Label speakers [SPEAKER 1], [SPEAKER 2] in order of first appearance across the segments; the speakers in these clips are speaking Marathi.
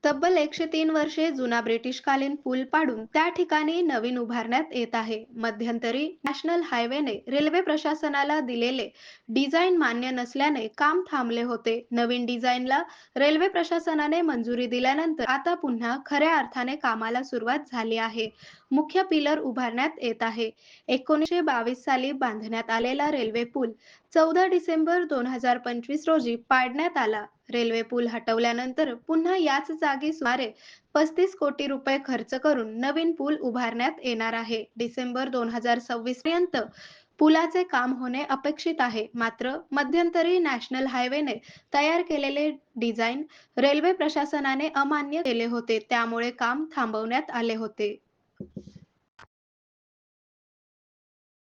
[SPEAKER 1] तब्बल 103 वर्षे जुना ब्रिटिशकालीन पूल पाडून त्या ठिकाणी नवीन उभारण्यात येत आहे. मध्यंतरी नॅशनल हायवेने रेल्वे प्रशासनाला दिलेले डिझाईन मान्य नसल्याने काम थांबले होते. नवीन डिझाईनला रेल्वे प्रशासनाने मंजुरी दिल्यानंतर आता पुन्हा खऱ्या अर्थाने कामाला सुरुवात झाली आहे. मुख्य पिलर उभारण्यात येत आहे. 1922 साली बांधण्यात आलेला रेल्वे पूल 14 डिसेंबर 2025 रोजी पाडण्यात आला. रेल्वे पूल हटवल्यानंतर पुन्हा याच जागी सुमारे 35 कोटी रुपये खर्च करून नवीन पूल उभारण्यात येणार आहे. डिसेंबर 2026 पर्यंत पुलाचे काम होणे अपेक्षित आहे. मात्र मध्यंतरी नॅशनल हायवेने तयार केलेले डिझाईन रेल्वे प्रशासनाने अमान्य केले होते, त्यामुळे काम थांबवण्यात आले होते.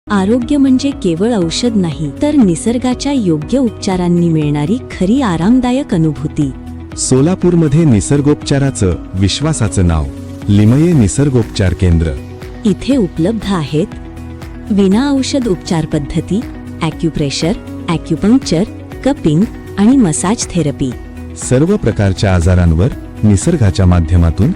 [SPEAKER 2] आरोग्य म्हणजे केवळ औषध नाही, तर निसर्गाच्या योग्य उपचारांनी मिळणारी खरी आरामदायक अनुभूती.
[SPEAKER 3] सोलापूरमध्ये निसर्गोपचाराचं विश्वासाचं नाव लिमये निसर्गोपचार केंद्र.
[SPEAKER 2] इथे उपलब्ध आहेत विना औषध उपचार पद्धती, ॲक्युप्रेशर, ॲक्युपंक्चर, कपिंग आणि मसाज थेरपी.
[SPEAKER 3] सर्व प्रकारच्या आजारांवर निसर्गाच्या माध्यमातून